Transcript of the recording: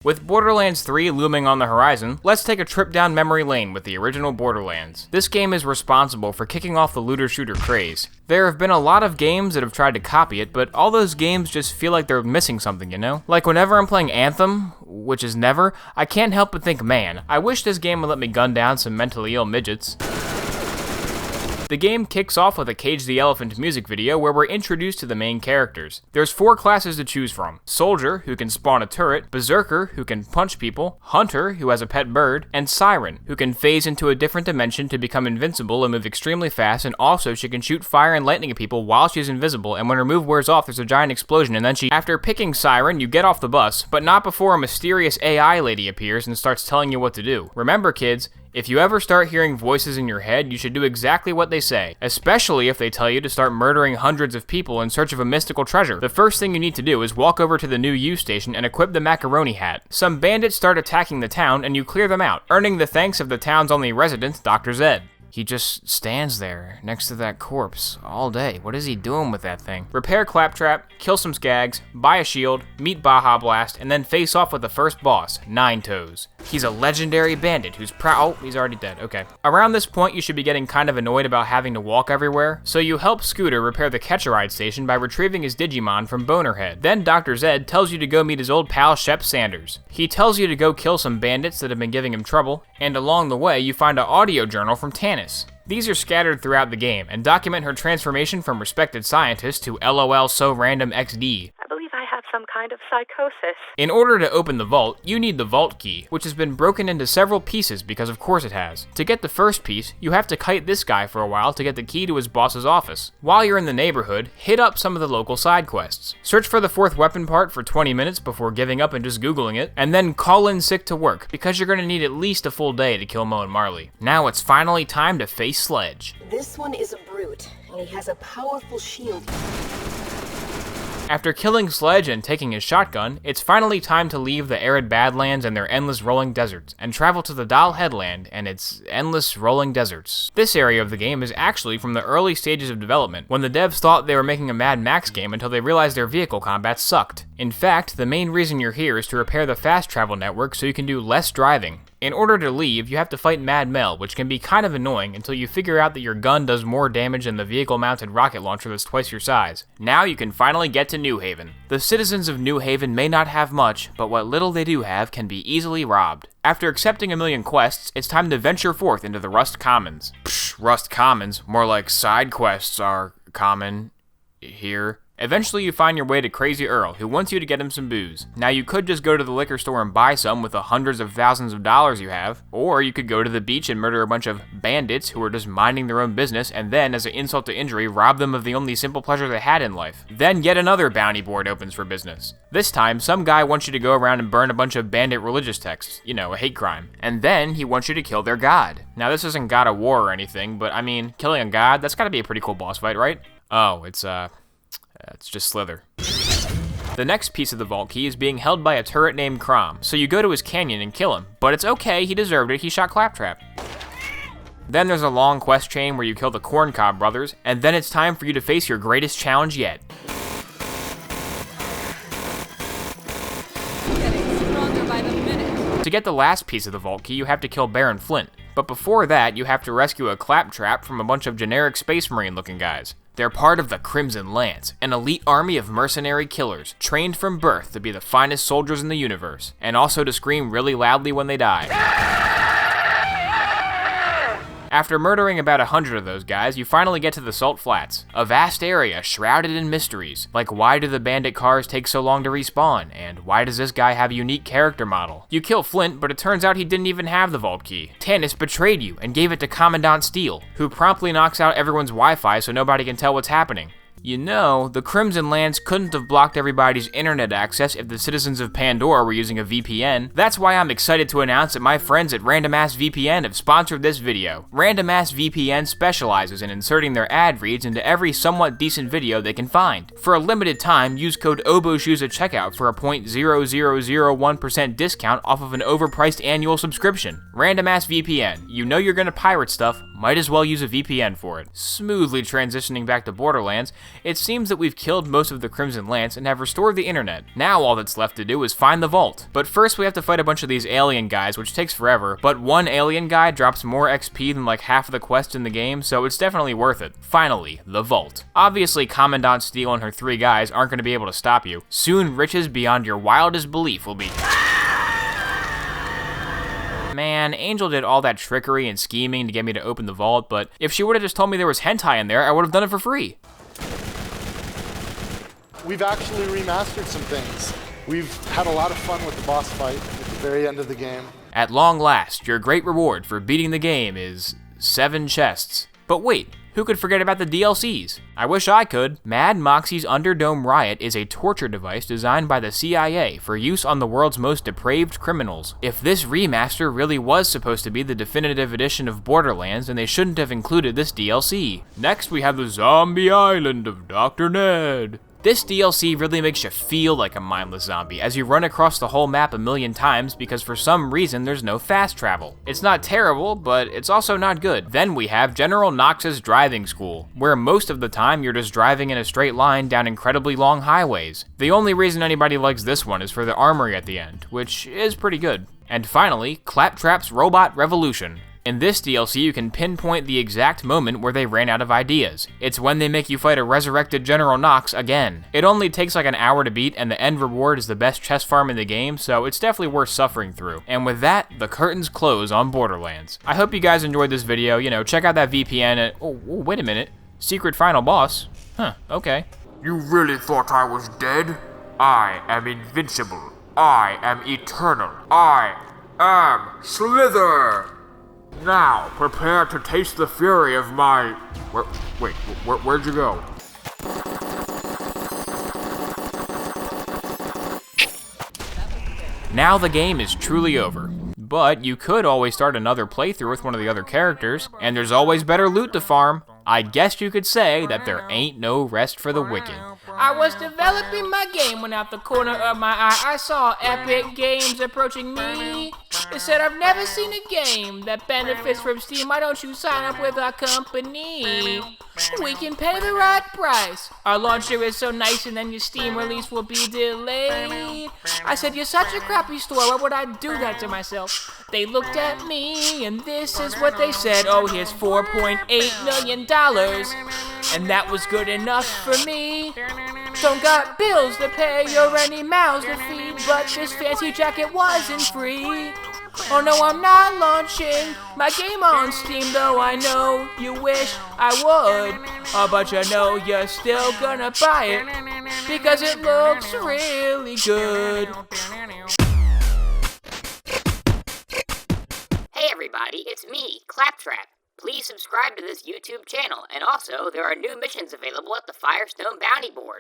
With Borderlands 3 looming on the horizon, let's take a trip down memory lane with the original Borderlands. This game is responsible for kicking off the looter-shooter craze. There have been a lot of games that have tried to copy it, but all those games just feel like they're missing something, you know? Like whenever I'm playing Anthem, which is never, I can't help but think, man, I wish this game would let me gun down some mentally ill midgets. The game kicks off with a Cage the Elephant music video where we're introduced to the main characters. There's 4 classes to choose from: Soldier, who can spawn a turret, Berserker, who can punch people, Hunter, who has a pet bird, and Siren, who can phase into a different dimension to become invincible and move extremely fast, and also she can shoot fire and lightning at people while she's invisible, and when her move wears off there's a giant explosion, and then After picking Siren, you get off the bus, but not before a mysterious AI lady appears and starts telling you what to do. Remember kids, if you ever start hearing voices in your head, you should do exactly what they say, especially if they tell you to start murdering hundreds of people in search of a mystical treasure. The first thing you need to do is walk over to the new U station and equip the macaroni hat. Some bandits start attacking the town and you clear them out, earning the thanks of the town's only resident, Dr. Zed. He just stands there next to that corpse all day. What is he doing with that thing? Repair Claptrap, kill some skags, buy a shield, meet Baja Blast, and then face off with the first boss, Nine Toes. He's a legendary bandit who's oh, he's already dead, okay. Around this point, you should be getting kind of annoyed about having to walk everywhere, so you help Scooter repair the Catch-A-Ride station by retrieving his Digimon from Bonerhead. Then Dr. Zed tells you to go meet his old pal Shep Sanders. He tells you to go kill some bandits that have been giving him trouble, and along the way, you find an audio journal from Tannis. These are scattered throughout the game and document her transformation from respected scientist to LOL so random XD. I believe I have some kind of psychosis. In order to open the vault, you need the vault key, which has been broken into several pieces because of course it has. To get the first piece, you have to kite this guy for a while to get the key to his boss's office. While you're in the neighborhood, hit up some of the local side quests. Search for the 4th weapon part for 20 minutes before giving up and just googling it, and then call in sick to work, because you're going to need at least a full day to kill Mo and Marley. Now it's finally time to face Sledge. This one is a brute, and he has a powerful shield. After killing Sledge and taking his shotgun, it's finally time to leave the arid Badlands and their endless rolling deserts, and travel to the Dahl Headland and its endless rolling deserts. This area of the game is actually from the early stages of development, when the devs thought they were making a Mad Max game until they realized their vehicle combat sucked. In fact, the main reason you're here is to repair the fast travel network so you can do less driving. In order to leave, you have to fight Mad Mel, which can be kind of annoying until you figure out that your gun does more damage than the vehicle-mounted rocket launcher that's twice your size. Now you can finally get to New Haven. The citizens of New Haven may not have much, but what little they do have can be easily robbed. After accepting a million quests, it's time to venture forth into the Rust Commons. Psh, Rust Commons, more like side quests are common here. Eventually you find your way to Crazy Earl, who wants you to get him some booze. Now you could just go to the liquor store and buy some with the hundreds of thousands of dollars you have, or you could go to the beach and murder a bunch of bandits who are just minding their own business and then, as an insult to injury, rob them of the only simple pleasure they had in life. Then yet another bounty board opens for business. This time, some guy wants you to go around and burn a bunch of bandit religious texts, you know, a hate crime. And then he wants you to kill their god. Now this isn't God of War or anything, but I mean, killing a god, that's gotta be a pretty cool boss fight, right? Oh, it's just Slither. The next piece of the vault key is being held by a turret named Crom, so you go to his canyon and kill him. But it's okay, he deserved it, he shot Claptrap. Then there's a long quest chain where you kill the Corncob brothers, and then it's time for you to face your greatest challenge yet. Getting stronger by the minute. To get the last piece of the vault key, you have to kill Baron Flint. But before that, you have to rescue a Claptrap from a bunch of generic Space Marine looking guys. They're part of the Crimson Lance, an elite army of mercenary killers, trained from birth to be the finest soldiers in the universe, and also to scream really loudly when they die. After murdering about 100 of those guys, you finally get to the Salt Flats, a vast area shrouded in mysteries, like why do the bandit cars take so long to respawn, and why does this guy have a unique character model? You kill Flint, but it turns out he didn't even have the vault key. Tannis betrayed you and gave it to Commandant Steele, who promptly knocks out everyone's Wi-Fi so nobody can tell what's happening. You know, the Crimson Lance couldn't have blocked everybody's internet access if the citizens of Pandora were using a VPN. That's why I'm excited to announce that my friends at Random Ass VPN have sponsored this video. Random Ass VPN specializes in inserting their ad reads into every somewhat decent video they can find. For a limited time, use code OBOSHOES at checkout for a 0.0001% discount off of an overpriced annual subscription. Random Ass VPN. You know you're gonna pirate stuff, might as well use a VPN for it. Smoothly transitioning back to Borderlands, It seems that we've killed most of the Crimson Lance and have restored the internet. Now all that's left to do is find the vault. But first we have to fight a bunch of these alien guys, which takes forever, but one alien guy drops more XP than like half of the quest in the game, so it's definitely worth it. Finally, the vault. Obviously, Commandant Steele and her 3 guys aren't going to be able to stop you. Soon, riches beyond your wildest belief will be... Man, Angel did all that trickery and scheming to get me to open the vault, but if she would have just told me there was hentai in there, I would have done it for free. We've actually remastered some things. We've had a lot of fun with the boss fight at the very end of the game. At long last, your great reward for beating the game is 7 chests. But wait, who could forget about the DLCs? I wish I could. Mad Moxie's Underdome Riot is a torture device designed by the CIA for use on the world's most depraved criminals. If this remaster really was supposed to be the definitive edition of Borderlands, then they shouldn't have included this DLC. Next, we have the Zombie Island of Dr. Ned. This DLC really makes you feel like a mindless zombie as you run across the whole map a million times because for some reason there's no fast travel. It's not terrible, but it's also not good. Then we have General Knox's driving school, where most of the time you're just driving in a straight line down incredibly long highways. The only reason anybody likes this one is for the armory at the end, which is pretty good. And finally, Claptrap's Robot Revolution. In this DLC, you can pinpoint the exact moment where they ran out of ideas. It's when they make you fight a resurrected General Knox again. It only takes like an hour to beat, and the end reward is the best chest farm in the game, so it's definitely worth suffering through. And with that, the curtains close on Borderlands. I hope you guys enjoyed this video. You know, check out that VPN and... Oh, wait a minute. Secret final boss? Huh, okay. You really thought I was dead? I am invincible. I am eternal. I am Slither! Now, prepare to taste the fury of my... Where'd you go? Now the game is truly over. But you could always start another playthrough with one of the other characters, and there's always better loot to farm. I guess you could say that there ain't no rest for the wicked. I was developing my game when out the corner of my eye I saw Epic Games approaching me. They said, I've never seen a game that benefits from Steam. Why don't you sign up with our company? We can pay the right price. Our launcher is so nice and then your Steam release will be delayed. I said, you're such a crappy store. Why would I do that to myself? They looked at me and this is what they said. Oh, here's $4.8 million. And that was good enough for me. Don't got bills to pay or any mouths to feed, but this fancy jacket wasn't free. Oh no, I'm not launching my game on Steam, though I know you wish I would. Oh, but you know you're still gonna buy it because it looks really good. Hey everybody, it's me, Claptrap. Please subscribe to this YouTube channel, and also there are new missions available at the Firestone Bounty Board.